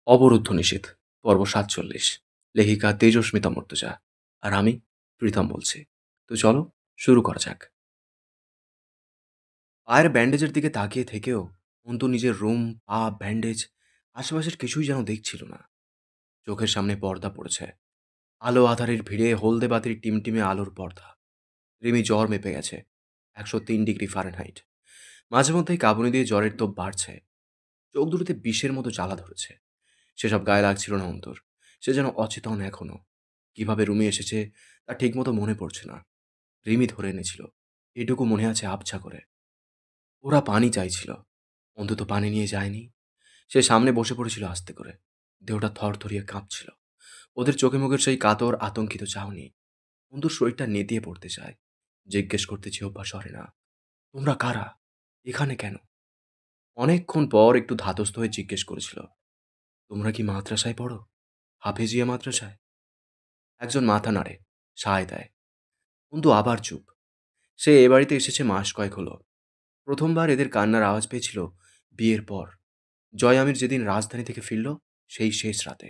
অবরুদ্ধ নিষেধ পর্ব ৪৭ লেখিকা তেজস্মিতা মর্তুজা। আর আমি প্রীতম বলছি। তো চলো শুরু করা যাক। পায়ের ব্যান্ডেজের দিকে তাকিয়ে থেকেও অন্তু নিজের রুম, পা, ব্যান্ডেজ, আশেপাশের কিছুই যেন দেখছিল না। চোখের সামনে পর্দা পড়েছে, আলো আধারের ভিড়ে হলদে বাতির টিমটিমে আলোর পর্দা। রিমি জ্বর মেপে গেছে ১০৩ ডিগ্রি ফারেনহাইট। মাঝে মধ্যেই কাঁপুনি দিয়ে জ্বরের তোপ বাড়ছে। চোখ দুটোতে বিষের মতো জ্বালা ধরেছে। সেসব গায়ে লাগছিল না অন্তর। সে যেন অচেতন এখনো। কিভাবে রুমে এসেছে তা ঠিকমতো মনে পড়ছে না। রিমি ধরে এনেছিল, এটুকু মনে আছে আবছা করে। ওরা পানি চাইছিল, অন্তত পানি নিয়ে যায়নি। সে সামনে বসে পড়েছিল আস্তে করে, দেহটা থরথরিয়ে কাঁপছিল। ওদের চোখে মুখের সেই কাতর আতঙ্কিত চাহনি। অন্তুর শরীরটা নেতিয়ে পড়তে চায়। জিজ্ঞেস করতে চেয়ে অভ্যাস সরে না, তোমরা কারা, এখানে কেন? অনেকক্ষণ পর একটু ধাতস্থ হয়ে জিজ্ঞেস করেছিল, তোমরা কি মাদ্রাসায় পড়ো, হাফেজিয়া মাদ্রাসায়? একজন মাথা নাড়ে, সায় দেয়। অন্তু আবার চুপ। সে এ বাড়িতে এসেছে মাস কয়েক হলো। প্রথমবার এদের কান্নার আওয়াজ পেয়েছিল বিয়ের পর। জয় আমির যেদিন রাজধানী থেকে ফিরল, সেই শেষ রাতে।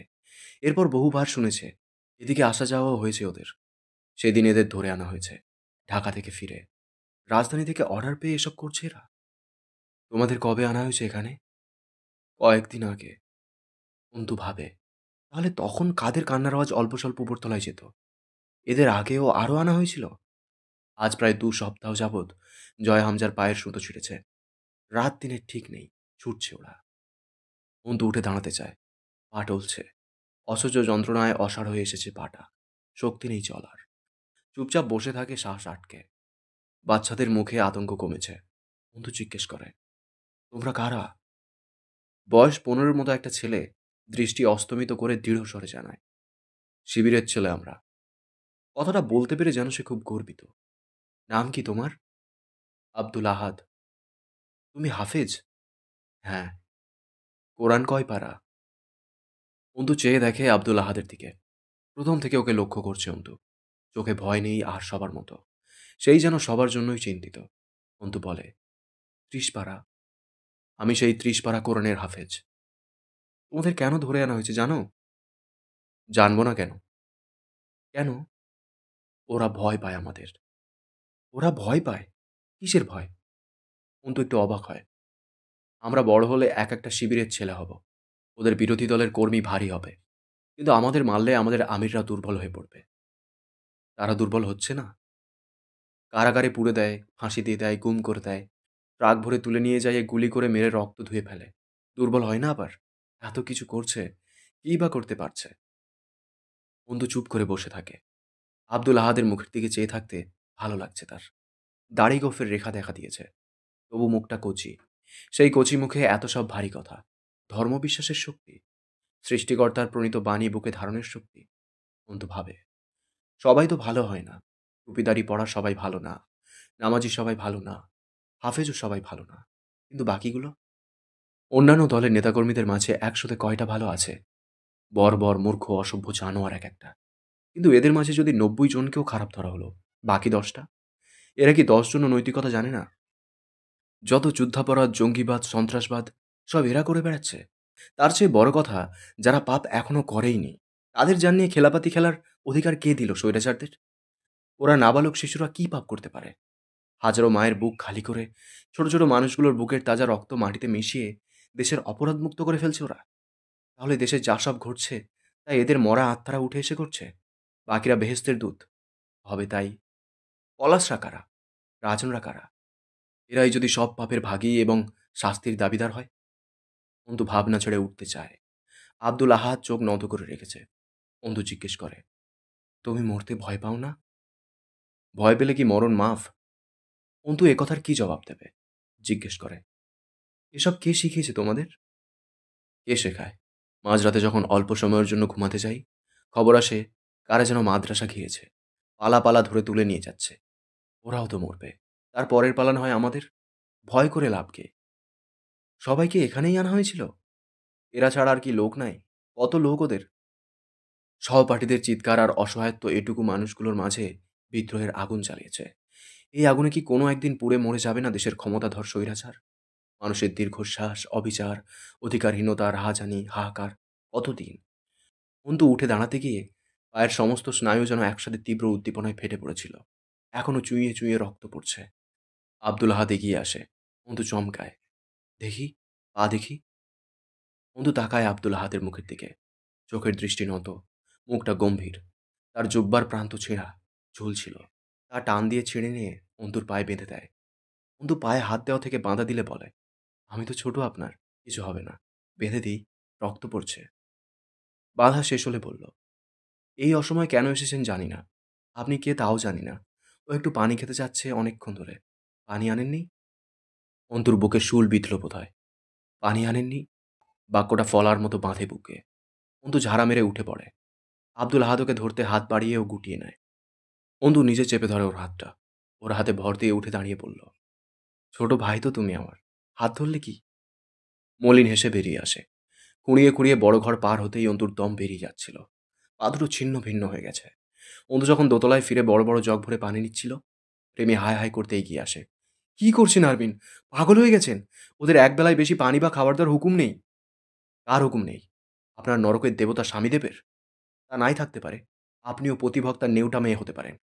এরপর বহুবার শুনেছে, এদিকে আসা যাওয়াও হয়েছে ওদের। সেদিন এদের ধরে আনা হয়েছে ঢাকা থেকে ফিরে। রাজধানী থেকে অর্ডার পেয়ে এসব করছে এরা। তোমাদের কবে আনা হয়েছে এখানে? কয়েকদিন আগে। অন্তু ভাবে, তাহলে তখন কাদের কান্নার আওয়াজ অল্প স্বল্প উপরতলায় যেত? এদের আগেও আরও আনা হয়েছিল। আজ প্রায় ২ সপ্তাহ যাবৎ জয় হামজার পায়ের সুতো ছিঁড়েছে। রাত দিনের ঠিক নেই, ছুটছে ওরা। অন্তু উঠে দাঁড়াতে চায়, পা টলছে। অসহ্য যন্ত্রণায় অসাড় হয়ে এসেছে পাটা। শক্তি নেই চলার। চুপচাপ বসে থাকে শ্বাস আটকে। বাচ্চাদের মুখে আতঙ্ক কমেছে। অন্তু জিজ্ঞেস করে, তোমরা কারা? বয়স ১৫-র মতো একটা ছেলে দৃষ্টি অস্তমিত করে দৃঢ় স্বরে জানায়, শিবিরের ছেলে আমরা। কথাটা বলতে পেরে যেন সে খুব গর্বিত। নাম কি তোমার? আব্দুল আহাদ। তুমি হাফেজ? হ্যাঁ। কোরআন কয় পারা? অন্তু চেয়ে দেখে আব্দুল আহাদের দিকে। প্রথম থেকে ওকে লক্ষ্য করছে অন্তু। চোখে ভয় নেই আর সবার মতো। সেই যেন সবার জন্যই চিন্তিত। অন্তু বলে, ৩০ পারা। আমি সেই ৩০ পারা কোরআনের হাফেজ। তোমাদের কেন ধরে আনা হয়েছে জানো? জানবো না কেন? কেন? ওরা ভয় পায় আমাদের। ওরা ভয় পায়? কিসের ভয়? অন্তু একটু অবাক হয়। আমরা বড় হলে এক একটা শিবিরের ছেলে হব। ওদের বিরোধী দলের কর্মী ভারী হবে। কিন্তু আমাদের মারলে আমাদের আমিররা দুর্বল হয়ে পড়বে। তারা দুর্বল হচ্ছে না। কারাগারে পুরে দেয়, ফাঁসি দিয়ে দেয়, গুম করে দেয়। ট্রাক ভরে তুলে নিয়ে যায়, গুলি করে মেরে রক্ত ধুয়ে ফেলে। দুর্বল হয় না আবার? এত কিছু করছে, কী বা করতে পারছে? বন্ধু চুপ করে বসে থাকে। আব্দুল আহাদের মুখের দিকে চেয়ে থাকতে ভালো লাগছে তার। দাড়ি গোফের রেখা দেখা দিয়েছে, তবু মুখটা কচি। সেই কচি মুখে এত সব ভারী কথা। ধর্মবিশ্বাসের শক্তি, সৃষ্টিকর্তার প্রণীত বাণী বুকে ধারণের শক্তি। বন্ধু ভাবে, সবাই তো ভালো হয় না। টুপিদারি পড়া সবাই ভালো না, নামাজি সবাই ভালো না, হাফেজও সবাই ভালো না। কিন্তু বাকিগুলো? অন্যান্য দলের নেতাকর্মীদের মাঝে ১০০-তে কয়টা ভালো আছে? বর্বর, মূর্খ, অসভ্য জানোয়ার এক একটা। কিন্তু এদের মাঝে যদি ৯০ জনকেও খারাপ ধরা হলো, বাকি ১০টা? এরা কি ১০ জনও নৈতিকতা জানে না? যত যুদ্ধাপরাধ, জঙ্গিবাদ, সন্ত্রাসবাদ সব এরা করে বেড়াচ্ছে। তার চেয়ে বড় কথা, যারা পাপ এখনো করেইনি, তাদের জান নিয়ে খেলাপাতি খেলার অধিকার কে দিল স্বৈরাচারদের? ওরা নাবালক শিশুরা কি পাপ করতে পারে? হাজারো মায়ের বুক খালি করে ছোট ছোট মানুষগুলোর বুকের তাজা রক্ত মাটিতে মিশিয়ে দেশের অপরাধ মুক্ত করে ফেলছে ওরা। তাহলে দেশে যা সব ঘটছে, তাই এদের মরা আত্মারা উঠে এসে করছে? বাকিরা বেহেস্তের দূত হবে তাই? পলাশরা কারা? রাজনরা কারা? এরাই যদি সব পাপের ভাগী এবং শাস্তির দাবিদার হয়? অন্তু ভাবনা ছেড়ে উঠতে চায়। আব্দুল আহাদ চোখ নত করে রেখেছে। অন্তু জিজ্ঞেস করে, তুমি মরতে ভয় পাও না? ভয় পেলে কি মরণ মাফ? অন্তু একথার কি জবাব দেবে? জিজ্ঞেস করে, এসব কে শিখিয়েছে তোমাদের? কে শেখায়? মাঝরাতে যখন অল্প সময়ের জন্য ঘুমাতে যাই, খবর আসে কারা যেন মাদ্রাসা খেয়েছে, পালা পালা ধরে তুলে নিয়ে যাচ্ছে। ওরাও তো মরবে, তার পরের পালান হয় আমাদের। ভয় করে লাভ কি? সবাইকে এখানেই আনা হয়েছিল? এরা ছাড়া আর কি লোক নাই? কত লোক ওদের? সহপাঠীদের চিৎকার আর অসহায়ত্ব এটুকু মানুষগুলোর মাঝে বিদ্রোহের আগুন জ্বালিয়েছে। এই আগুনে কি কোনো একদিন পুড়ে মরে যাবে না দেশের ক্ষমতাধর স্বৈরাচার? মানুষের দীর্ঘশ্বাস, অবিচার, অধিকারহীনতা, রাহাজানি, হাহাকার কতদিন? অন্তু উঠে দাঁড়াতে গিয়ে পায়ের সমস্ত স্নায়ু যেন একসাথে তীব্র উদ্দীপনায় ফেটে পড়েছিল। এখনো চুইয়ে চুইয়ে রক্ত পড়ছে। আব্দুল আহাদ এগিয়ে আসে। অন্তু চমকায়। দেখি, পা দেখি। অন্তু তাকায় আব্দুল আহাদের মুখের দিকে। চোখের দৃষ্টি নত, মুখটা গম্ভীর। তার জুব্বার প্রান্ত ছেঁড়া, ঝুলছিল। তা টান দিয়ে ছিঁড়ে নিয়ে অন্তুর পায়ে বেঁধে দেয়। অন্তু পায়ে হাত দেওয়া থেকে বাঁধা দিলে বলে, আমি তো ছোট আপনার, কিছু হবে না। বেঁধে দিই, রক্ত পড়ছে। বাঁধা শেষ হলে বলল, এই অসময়ে কেন এসেছেন জানি না। আপনি কে তাও জানি না। ও একটু পানি খেতে চাচ্ছে অনেকক্ষণ ধরে। পানি আনেননি? অন্তুর বুকে শুল বিঁধল বোধহয়। পানি আনেননি? বাক্যটা ফলার মতো বাঁধে বুকে। অন্তু ঝাড়া মেরে উঠে পড়ে। আব্দুল আহাদ ওকে ধরতে হাত বাড়িয়ে ও গুটিয়ে নেয়। অন্তু নিজে চেপে ধরে ওর হাতটা। ওর হাতে ভর দিয়ে উঠে দাঁড়িয়ে বলল, ছোট ভাই তো তুমি আমার, হাত ধরলে কি? মলিন হেসে বেরিয়ে আসে। খুঁড়িয়ে খুঁড়িয়ে বড় ঘর পার হতেই অন্তুর দম বেরিয়ে যাচ্ছিল। পা দুটো ছিন্ন ভিন্ন হয়ে গেছে। অন্তু যখন দোতলায় ফিরে বড় বড় জগ ভরে পানি নিচ্ছিল, প্রেমী হায় হায় করতে এগিয়ে আসে। কি করছেন আরবিন? পাগল হয়ে গেছেন? ওদের একবেলায় বেশি পানি বা খাবার দেওয়ার হুকুম নেই। কার হুকুম নেই? আপনার নরকের দেবতা স্বামীদেবের? তা নাই থাকতে পারে। আপনিও পতিভক্তার নেউটা মেয়ে হতে পারেন।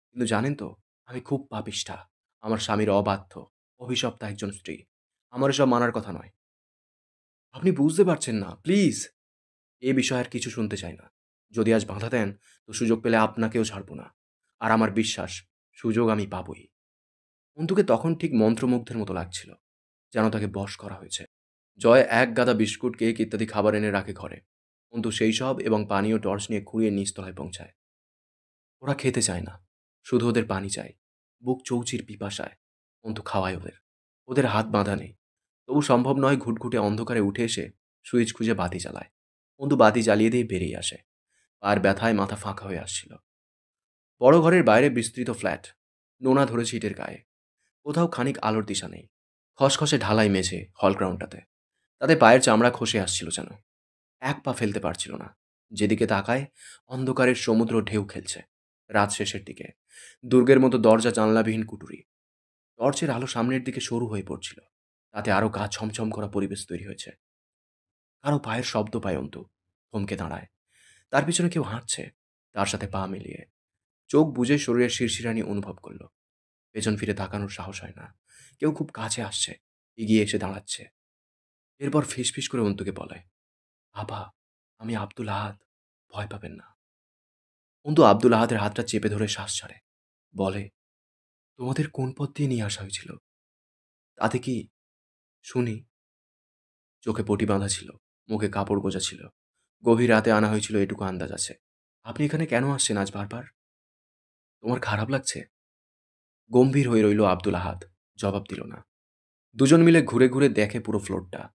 কিন্তু জানেন তো, আমি খুব পাপিষ্ঠা। আমার স্বামীর অবাধ্য, অভিশপ্ত একজন স্ত্রী। আমার এসব মানার কথা নয়। আপনি বুঝতে পারছেন না, প্লিজ। এ বিষয়ে আর কিছু শুনতে চাই না। যদি আজ বাধা দেন, তো সুযোগ পেলে আপনাকেও ছাড়ব না। আর আমার বিশ্বাস, সুযোগ আমি পাবই। অন্তুকে তখন ঠিক মন্ত্রমুগ্ধের মতো লাগছিল, যেন তাকে বশ করা হয়েছে। জয় এক গাদা বিস্কুট, কেক ইত্যাদি খাবার এনে রাখে ঘরে। অন্তু সেই সব এবং পানীয় টর্চ নিয়ে খুঁড়িয়ে নিচতলায় পৌঁছায়। ওরা খেতে চায় না, শুধু ওদের পানি চায়। বুক চৌচির পিপাসায়। অন্তু খাওয়ায় ওদের। ওদের হাত বাঁধা নেই, তবু সম্ভব নয় ঘুটঘুটে অন্ধকারে উঠে এসে সুইচ খুঁজে বাতি জ্বালায়। অন্তু বাতি জ্বালিয়ে দিয়ে বেরিয়ে আসে। পায়ের ব্যথায় মাথা ফাঁকা হয়ে আসছিল। বড় ঘরের বাইরে বিস্তৃত ফ্ল্যাট, নোনা ধরেছে ইটের গায়ে। কোথাও খানিক আলোর দিশা নেই। খসখসে ঢালাই মেঝে হলগ্রাউন্ডটাতে। তাতে পায়ের চামড়া খসে আসছিল যেন। এক পা ফেলতে পারছিল না। যেদিকে তাকায়, অন্ধকারের সমুদ্র ঢেউ খেলছে। রাত শেষের দিকে দুর্গের মতো দরজা জানলাবিহীন কুটুরি। টর্চের আলো সামনের দিকে সরু হয়ে পড়ছিল। তাতে আরো গা ছমছম করা পরিবেশ তৈরি হয়েছে। কারো পায়ের শব্দ পায় অন্তু। থমকে দাঁড়ায়। তার পিছনে কেউ হাঁটছে, তার সাথে পা মিলিয়ে। চোখ বুজে শরীরের শিরশিরানি অনুভব করল। পেছন ফিরে তাকানোর সাহস হয় না। কেউ খুব কাছে আসছে, এগিয়ে এসে দাঁড়াচ্ছে। এরপর ফিসফিস করে অন্তুকে বলে, বাবা, আমি আব্দুল আহাদ, ভয় পাবেন না। অন্তু আব্দুল আহাদের হাতটা চেপে ধরে শ্বাস ছাড়ে। বলে, তোমাদের কোন পথ দিয়ে নিয়ে আসা হয়েছিল? তাতে কি শুনি? চোখে পটি বাঁধা ছিল, মুখে কাপড় গোজা ছিল। গভীর রাতে আনা হয়েছিল এটুকু আন্দাজ আছে। আপনি এখানে কেন আসছেন আজ বারবার? তোমার খারাপ লাগছে? গম্ভীর হয়ে রইল আব্দুল আহাদ। জবাব দিল না। দুজন মিলে ঘুরে ঘুরে দেখে পুরো ফ্লোরটা।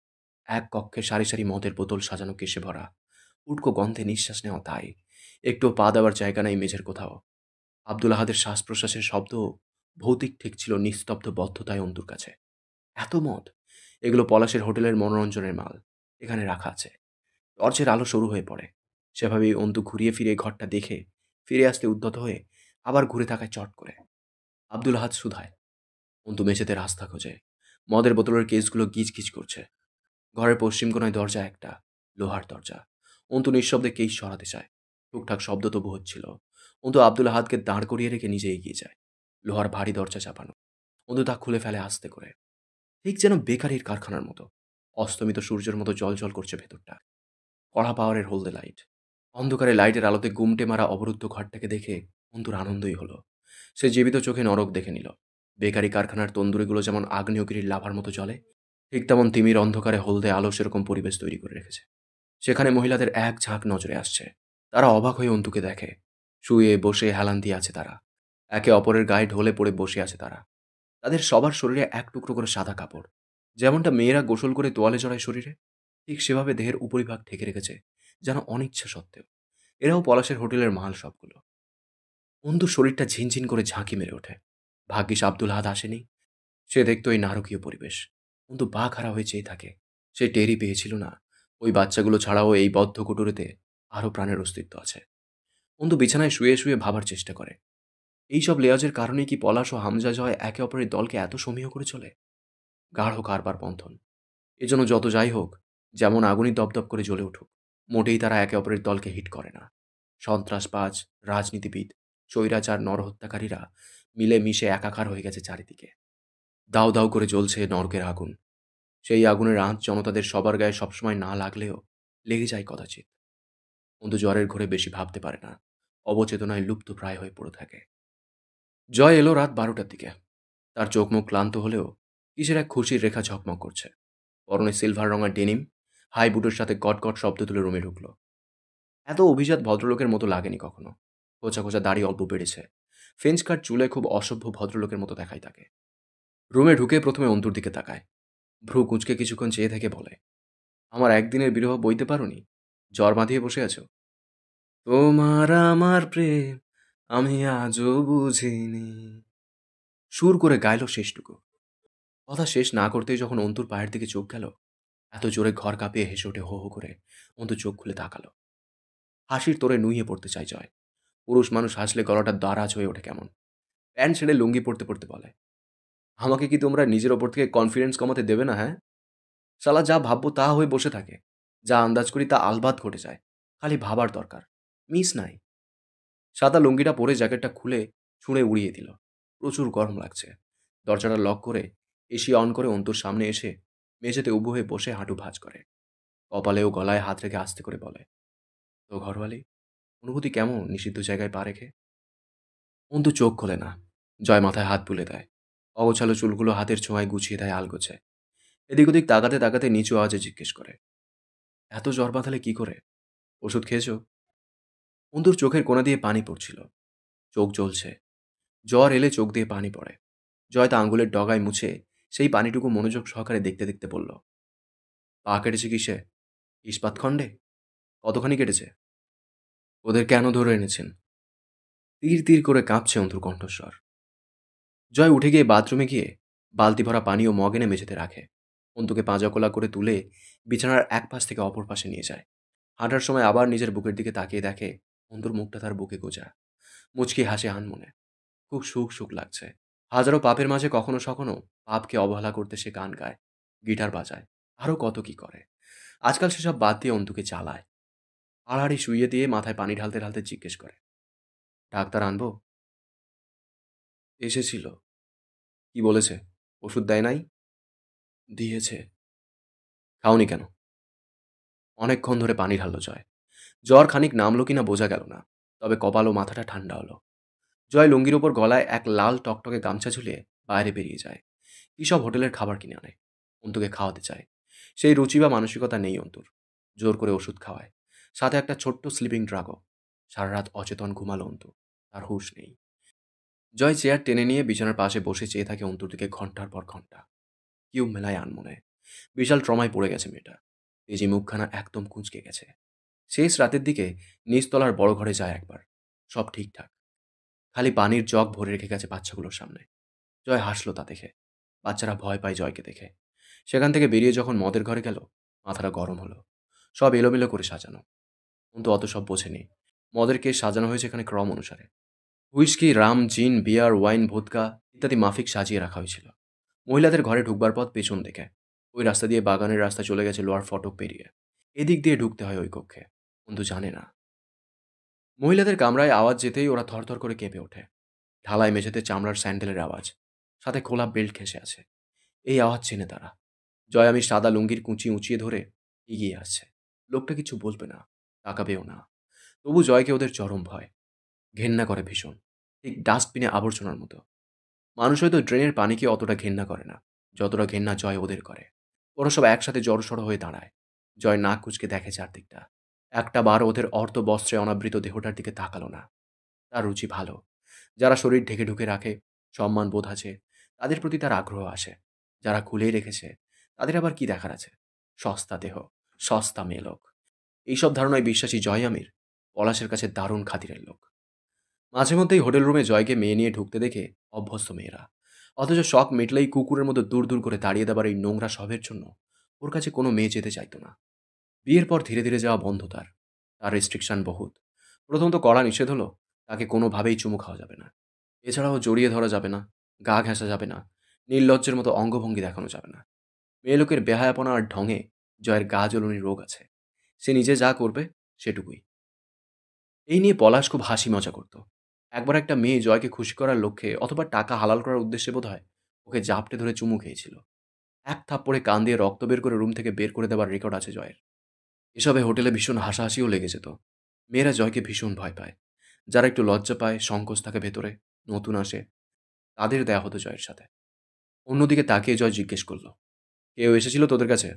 এক কক্ষে সারি সারি মদের বোতল সাজানো কেশে ভরা। উটকো গন্ধে নিঃশ্বাস নেওয়া তাই। একটুও পা দেওয়ার জায়গা নেই মেঝের কোথাও। আব্দুল আহাদের শ্বাস প্রশ্বাসের শব্দ ভৌতিক ঠিক ছিল নিস্তব্ধ বদ্ধতায় অন্তুর কাছে। এত মদ! এগুলো পলাশের হোটেলের মনোরঞ্জনের মাল। এখানে রাখা আছে। টর্চের আলো শুরু হয়ে পড়ে। সেভাবেই অন্তু ঘুরিয়ে ফিরে ঘরটা দেখে ফিরে আসতে উদ্যত হয়ে আবার ঘুরে তাকায় চট করে। আব্দুল আহাদ শুধায়। অন্তু মেঝেতে রাস্তা খোঁজে। মদের বোতলের কেসগুলো গিজ গিজ করছে। ঘরের পশ্চিম কোণায় দরজা একটা, লোহার দরজা। অন্তু নিঃশব্দে কেস সরাতে চায়। টুকটাক শব্দ তবু হচ্ছিল। অন্তু আব্দুল আহাদকে দাঁড় করিয়ে রেখে নিজে এগিয়ে যায়। লোহার ভারী দরজা চাপানো। অন্তু তা খুলে ফেলে আস্তে করে। ঠিক যেন বেকারির কারখানার মতো। অস্তমিত সূর্যের মতো জলজল করছে ভেতরটা। কড়া পাওয়ারের হলদে লাইট। অন্ধকারে লাইটের আলোতে গুমটে মারা অবরুদ্ধ ঘরটাকে দেখে অন্তুর আনন্দই হলো। সে জীবিত চোখে নরক দেখে নিল। বেকারি কারখানার তন্দুরিগুলো যেমন আগ্নেয়গিরির লাভার মতো জ্বলে, ঠিক তেমন তিমির অন্ধকারে হলদে আলো সেরকম পরিবেশ তৈরি করে রেখেছে। সেখানে মহিলাদের এক ঝাঁক নজরে আসছে। তারা অবাক হয়ে অন্তুকে দেখে। শুয়ে বসে হেলান দিয়ে আছে তারা। একে অপরের গায়ে ঢলে পড়ে বসে আছে তারা। তাদের সবার শরীরে এক টুকরো করে সাদা কাপড়। যেমনটা মেয়েরা গোসল করে তোয়ালে জড়ায় শরীরে, ঠিক সেভাবে দেহের উপরিভাগ ঢেকে রেখেছে, যেন অনিচ্ছা সত্ত্বেও। এরাও পলাশের হোটেলের মাল সবগুলো। অন্তুর শরীরটা ঝিনঝিন করে ঝাঁকি মেরে ওঠে। ভাগ্যিস আব্দুল আহাদ আসেনি। সে দেখতো এই নারকীয় পরিবেশ। অন্তু বাঘ হারা হয়ে চেয়ে থাকে। সে টেরই পেয়েছিল না, ওই বাচ্চাগুলো ছাড়াও এই বদ্ধ কুটুরিতে আরও প্রাণের অস্তিত্ব আছে। অন্তু বিছানায় শুয়ে শুয়ে ভাবার চেষ্টা করে, এইসব লেয়াজের কারণেই কি পলাশ ও হামজা জয় একে অপরের দলকে এত সমীহ করে চলে? গাঢ় কারবার বন্ধন। এজন্য যত যাই হোক, যেমন আগুনই দপদপ করে জ্বলে উঠুক, মোটেই তারা একে অপরের দলকে হিট করে না। সন্ত্রাসবাজ, রাজনীতিবিদ, স্বৈরাচার, নরহত্যাকারীরা মিলে মিশে একাকার হয়ে গেছে চারিদিকে। দাউ দাউ করে জ্বলছে নরকের আগুন। সেই আগুনের আঁচ জনতাদের সবার গায়ে সবসময় না লাগলেও লেগে যায় কদাচিৎ। কিন্তু জ্বরের ঘোরে বেশি ভাবতে পারে না, অবচেতনায় লুপ্ত প্রায় হয়ে পড়ে থাকে। জয় এলো রাত 12টার দিকে। তার চোখ মুখ ক্লান্ত হলেও কিসের এক খুশির রেখা ঝকমক করছে। পরনে সিলভার রঙা ডেনিম, হাই বুটের সাথে গট গট শব্দ তুলে রুমে ঢুকলো। এত অভিজাত ভদ্রলোকের মতো লাগেনি কখনো। খোঁচা খোঁচা দাড়ি অল্প বেড়েছে, ফেঞ্চ কাট চুলে খুব অসভ্য ভদ্রলোকের মতো দেখায় তাকে। রুমে ঢুকে প্রথমে অন্তুর দিকে তাকায়, ভ্রু কুঁচকে কিছুক্ষণ চেয়ে থেকে বলে, আমার একদিনের বিরহ বইতে পারোনি? জ্বর বাঁধিয়ে বসে আছো? তোমার আমার প্রেম আমি আজও বুঝিনি, সুর করে গাইল শেষটুকু। কথা শেষ না করতেই যখন অন্তুর পায়ের দিকে চোখ গেল, এত জোরে ঘর কাঁপিয়ে হেসে ওঠে হো হো করে। অন্তু চোখ খুলে তাকালো। হাসির তোরে নুইয়ে পড়তে চায় জয়। পুরুষ মানুষ হাসলে গলাটা দারাজ হয়ে ওঠে কেমন। প্যান্ট ছেড়ে লুঙ্গি পড়তে পড়তে বলে, আমাকে কি তোমরা নিজের ওপর থেকে কনফিডেন্স কমাতে দেবে না, হ্যাঁ? শালা যা ভাববো তা হয়ে বসে থাকে, যা আন্দাজ করি তা আলবাত ঘটে যায়। খালি ভাবার দরকার, মিস নাই। সাদা লুঙ্গিটা পরে জ্যাকেটটা খুলে ছুঁড়ে উড়িয়ে দিল। প্রচুর গরম লাগছে। দরজাটা লক করে এসি অন করে অন্তুর সামনে এসে মেঝেতে উবু হয়ে বসে হাঁটু ভাঁজ করে। কপালে ও গলায় হাত রেখে আস্তে করে বলে, তো ঘরওয়ালি, অনুভূতি কেমন নিষিদ্ধ জায়গায় পা রেখে? অন্তু চোখ খোলে না। জয় মাথায় হাত বুলে দেয়। অগোছালো চুলগুলো হাতের ছোঁয়ায় গুছিয়ে দেয় আলগোছে। এদিক ওদিক তাকাতে তাকাতে নিচু আওয়াজে জিজ্ঞেস করে, এত জ্বর বাঁধালে কি করে? ওষুধ খেয়েছো? অন্তুর চোখের কোণা দিয়ে পানি পড়ছিল। চোখ জ্বলছে। জ্বর এলে চোখ দিয়ে পানি পড়ে। জয় তা আঙুলের ডগায় মুছে সেই পানিটুকু মনোযোগ সহকারে দেখতে দেখতে বলল, পা কেটেছে কিসে? ইস্পাত খণ্ডে? কতখানি কেটেছে? ওদের কেন ধরে এনেছেন? তীর তীর করে কাঁপছে অন্তুর কণ্ঠস্বর। জয় উঠে গিয়ে বাথরুমে গিয়ে বালতি ভরা পানি ও মগ এনে মেঝেতে রাখে। অন্তুকে পাঁজাকোলা করে তুলে বিছানার এক পাশ থেকে অপর পাশে নিয়ে যায়। হাঁটার সময় আবার নিজের বুকের দিকে তাকিয়ে দেখে অন্তুর মুখটা তার বুকে গোজা। মুচকি হাসে আনমনে। খুব সুখ সুখ লাগছে। হাজারো পাপের মাঝে কখনো সখনো পাপকে অবহেলা করতে সে গান গায়, গিটার বাজায়, আরও কত কি করে। আজকাল সেসব বাদ দিয়ে অন্তুকে চালায়। আড়াআড়ি শুইয়ে দিয়ে মাথায় পানি ঢালতে ঢালতে জিজ্ঞেস করে, ডাক্তার আনবো? এসেছিল। কি বলেছে? ওষুধ দেয় নাই? দিয়েছে। খাওনি কেন? অনেকক্ষণ ধরে পানি ঢালল জয়। জ্বর খানিক নামলো কিনা বোঝা গেল না, তবে কপাল ও মাথাটা ঠান্ডা হলো। জয় লুঙ্গির ওপর গলায় এক লাল টকটকে গামছা ঝুলিয়ে বাইরে বেরিয়ে যায়। কী সব হোটেলের খাবার কিনে আনে। অন্তুকে খাওয়াতে চায়। সেই রুচি বা মানসিকতা নেই অন্তুর। জোর করে ওষুধ খাওয়ায়, সাথে একটা ছোট্ট স্লিপিং ড্রাগও। সারা রাত অচেতন ঘুমালো অন্তু। তার হুঁশ নেই। জয় চেয়ার টেনে নিয়ে বিছানার পাশে বসে চেয়ে থাকে অন্তুর দিকে ঘন্টার পর ঘন্টা। কিউব মেলায় আনমনে। বিশাল ট্রমায় পড়ে গেছে মেয়েটা। তেজি মুখখানা একদম কুঁচকে গেছে। শেষ রাতের দিকে নিচতলার বড় ঘরে যায় একবার। সব ঠিকঠাক। খালি পানির জগ ভরে রেখে গেছে বাচ্চাগুলোর সামনে। জয় হাসল তা দেখে। বাচ্চারা ভয় পায় জয়কে দেখে। সেখান থেকে বেরিয়ে যখন মদের ঘরে গেল, মাথাটা গরম হলো। সব এলোমেলো করে সাজানো। কিন্তু অত সব বোঝেনি। মদের কেস সাজানো হয়েছে এখানে ক্রম অনুসারে। হুইস্কি, রাম, জিন, বিয়ার, ওয়াইন, ভোদকা ইত্যাদি মাফিক সাজিয়ে রাখা হয়েছিল। মহিলাদের ঘরে ঢুকবার পথ পেছন দিকে। ওই রাস্তা দিয়ে বাগানের রাস্তা চলে গেছে লোহার ফটক পেরিয়ে। এদিক দিয়ে ঢুকতে হয় ওই কক্ষে। কিন্তু জানে না। মহিলাদের কামরায় আওয়াজ যেতেই ওরা থরথর করে কেঁপে ওঠে। ঢালাই মেঝেতে চামড়ার স্যান্ডেলের আওয়াজ, সাথে খোলা বেল্ট ঘেঁষে আছে। এই আওয়াজ চেনে তারা। জয় আমি সাদা লুঙ্গির কুঁচি উঁচিয়ে ধরে এগিয়ে আসছে। লোকটা কিছু বলবে না, তাকাবেও না। তবু জয়কে ওদের চরম ভয়। ঘেন্না করে ভীষণ। ঠিক ডাস্টবিনে আবর্জনার মতো। মানুষ হয়তো ড্রেনের পানিকে অতটা ঘেন্না করে না, যতটা ঘেন্না জয় ওদের করে। ওরা সব একসাথে জড়সড় হয়ে দাঁড়ায়। জয় নাক কুঁচকে দেখে চারদিকটা। একটা বার ওদের অর্ধ বস্ত্রে অনাবৃত দেহটার দিকে তাকালো না। তার রুচি ভালো। যারা শরীর ঢেকে ঢুকে রাখে, সম্মান বোধ আছে, তাদের প্রতি তার আগ্রহ আসে। যারা খুলেই রেখেছে, তাদের আবার কি দেখার আছে? সস্তা দেহ, সস্তা মেয়ে লোক। এইসব ধারণায় বিশ্বাসী জয় আমির পলাশের কাছে দারুণ খাতিরের লোক। মাঝে মধ্যেই হোটেল রুমে জয়কে মেয়ে নিয়ে ঢুকতে দেখে অভ্যস্ত মেয়েরা। অথচ শখ মিটলেই কুকুরের মতো দূর দূর করে তাড়িয়ে দেবার এই নোংরা স্বভাবের জন্য ওর কাছে কোনো মেয়ে যেতে চাইতো না। বিয়ের পর ধীরে ধীরে যাওয়া বন্ধ তার। তার রেস্ট্রিকশন বহুত। প্রথমত কড়া নিষেধ হলো, তাকে কোনোভাবেই চুমু খাওয়া যাবে না। এছাড়াও জড়িয়ে ধরা যাবে না, গা ঘেঁষা যাবে না, নির্লজ্জের মতো অঙ্গভঙ্গি দেখানো যাবে না। মেয়ে লোকের বেহায়াপনা আর ঢঙে জয়ের গা জ্বলুনি রোগ আছে। সে নিজে যা করবে সেটুকুই। এই নিয়ে পলাশ খুব হাসি মজা করত। একবার একটা মেয়ে জয়কে খুশি করার লক্ষ্যে অথবা টাকা হালাল করার উদ্দেশ্যে বোধহয় ওকে জাপটে ধরে চুমু খেয়েছিল। এক থাপ্পড়ে কান দিয়ে রক্ত বের করে রুম থেকে বের করে দেওয়ার রেকর্ড আছে জয়ের। এসবে হোটেলে ভীষণ হাসাহাসিও লেগে যেত। মেয়েরা জয়কে ভীষণ ভয় পায়। যারা একটু লজ্জা পায়, সংকোচ থাকে ভেতরে, নতুন আসে, তাদের দেয়া হতো জয়ের সাথে। অন্যদিকে তাকিয়ে জয় জিজ্ঞেস করল, কেউ এসেছিল তোদের কাছে?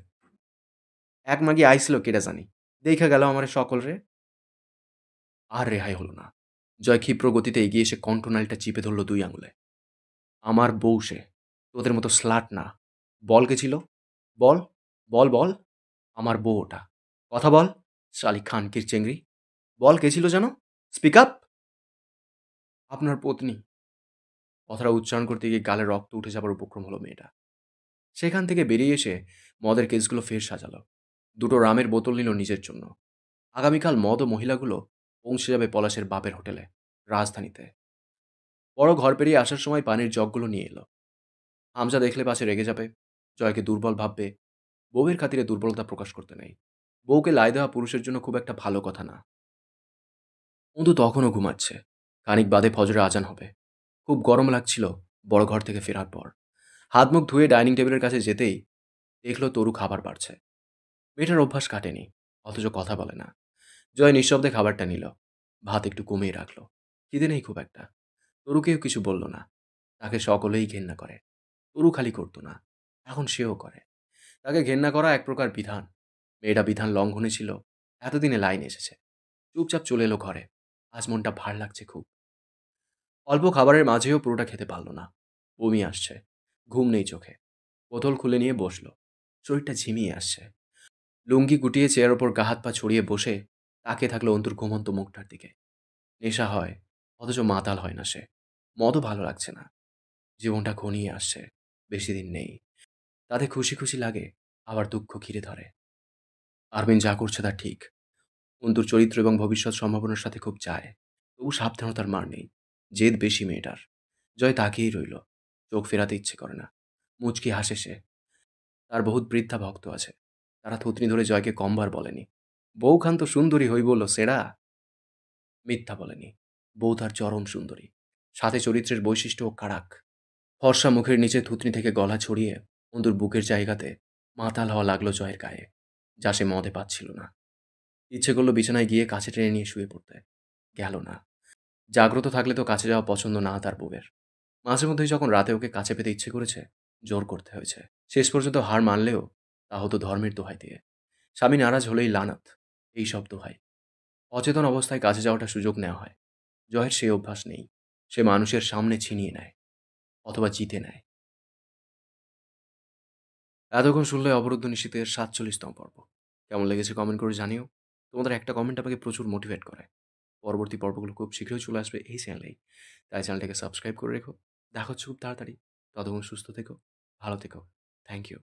এক মাগি আইছিল কেডা জানি, দেইখা গেল আমারে সকল রে। আর রেহাই হলো না। জয় ক্ষিপ্র গতিতে এগিয়ে এসে কণ্ঠনালীটা চিপে ধরল ২ আঙুলে। আমার বউ সে, তোদের মতো স্লাট না। বল কে ছিল? বল, বল, বল। আমার বউ ওটা। কথা বল, শালি খানকির চেংড়ি। বল কে ছিল যেন? Speak up! আপনার পত্নী। কথাটা উচ্চারণ করতে গিয়ে গালে রক্ত উঠে যাবার উপক্রম হলো মেয়েটা। সেখান থেকে বেরিয়ে এসে মদের কেসগুলো ফের সাজালো। ২টো রামের বোতল নিল নিজের জন্য। আগামীকাল মদ ও মহিলাগুলো পৌঁছে যাবে পলাশের বাপের হোটেলে, রাজধানীতে। বড় ঘর পেরিয়ে আসার সময় পানির জগগুলো নিয়ে এলো। হামজা দেখলে পাছে রেগে যাবে, জয়কে দুর্বল ভাববে। বউয়ের খাতিরে দুর্বলতা প্রকাশ করতে নেই। বউকে লাই দেওয়া পুরুষের জন্য খুব একটা ভালো কথা না। অন্তু তখনও ঘুমাচ্ছে। খানিক বাদে ফজরের আজান হবে। খুব গরম লাগছিল বড় ঘর থেকে ফেরার পর। হাত মুখ ধুয়ে ডাইনিং টেবিলের কাছে যেতেই দেখল তরু খাবার বাড়ছে। মেয়েটার অভ্যাস কাটেনি, অথচ কথা বলে না। জয় নিঃশব্দে খাবারটা নিল। ভাত একটু কমিয়ে রাখল। খিদে নেই খুব একটা। তরুকেও কিছু বলল না। তাকে সকলেই ঘেন্না করে। তরু খালি করত না, এখন সেও করে। তাকে ঘেন্না করা এক প্রকার বিধান। মেয়েটা বিধান লঙ্ঘনে ছিল, এতদিনে লাইন এসেছে। চুপচাপ চলে এলো ঘরে। আজ মনটা ভার লাগছে খুব। অল্প খাবারের মাঝেও পুরোটা খেতে পারল না। বমি আসছে, ঘুম নেই চোখে। বোতল খুলে নিয়ে বসল। শরীরটা ঝিমিয়ে আসছে। লুঙ্গি গুটিয়ে চেয়ার ওপর গা হাত পা ছড়িয়ে বসে তাকিয়ে থাকলো অন্তুর ঘুমন্ত মুখটার দিকে। নেশা হয়, অথচ মাতাল হয় না সে। মদও ভালো লাগছে না। জীবনটা ঘনিয়ে আসছে, বেশি দিন নেই। তাতে খুশি খুশি লাগে, আবার দুঃখ ঘিরে ধরে। আরমিন যা করছে তা ঠিক। অন্তুর চরিত্র এবং ভবিষ্যৎ সম্ভাবনার সাথে খুব যায়। তবু সাবধানতার মার নেই। জেদ বেশি মেয়েটার। জয় তাকিয়েই রইল। চোখ ফেরাতে ইচ্ছে করে না। মুচকি হাসে সে। তার বহুত বৃদ্ধা ভক্ত আছে। তারা থুতনি ধরে জয়কে কমবার বলেনি। বউখান তো সুন্দরী হই বলল সেরা। মিথ্যা বলেনি। বউ তার চরম সুন্দরী। সাথে চরিত্রের বৈশিষ্ট্যও কাড়াক। ফর্সা মুখের নিচে থুতনি থেকে গলা ছড়িয়ে অন্তুর বুকের জায়গাতে মাতাল হওয়া লাগলো জয়ের গায়ে, যা সে মদে পাচ্ছিল না। ইচ্ছে করলো বিছানায় গিয়ে কাছে টেনে নিয়ে শুয়ে পড়তে। গেল না। জাগ্রত থাকলে তো কাছে যাওয়া পছন্দ না তার বউয়ের। মাঝে মধ্যেই যখন রাতে ওকে কাছে পেতে ইচ্ছে করেছে, জোর করতে হয়েছে। শেষ পর্যন্ত হার মানলেও তা হতো ধর্মের দোহাই দিয়ে। স্বামী নারাজ হলেই লানত, এই সব দোহাই। অচেতন অবস্থায় কাজে যাওয়াটা সুযোগ নেওয়া হয়। জয়ের সেই অভ্যাস নেই। সে মানুষের সামনে ছিনিয়ে নেয়, অথবা জিতে নেয়। এতক্ষণ শুনলে অবরুদ্ধ নিশীথের ৪৭তম পর্ব। কেমন লেগেছে কমেন্ট করে জানিও। তোমাদের একটা কমেন্ট আমাকে প্রচুর মোটিভেট করে। পরবর্তী পর্বগুলো খুব শীঘ্রই চলে আসবে এই চ্যানেলেই। তাই চ্যানেলটাকে সাবস্ক্রাইব করে রেখো। দেখা হচ্ছে খুব তাড়াতাড়ি। ততক্ষণ সুস্থ থেকো, ভালো থেকো। Thank you.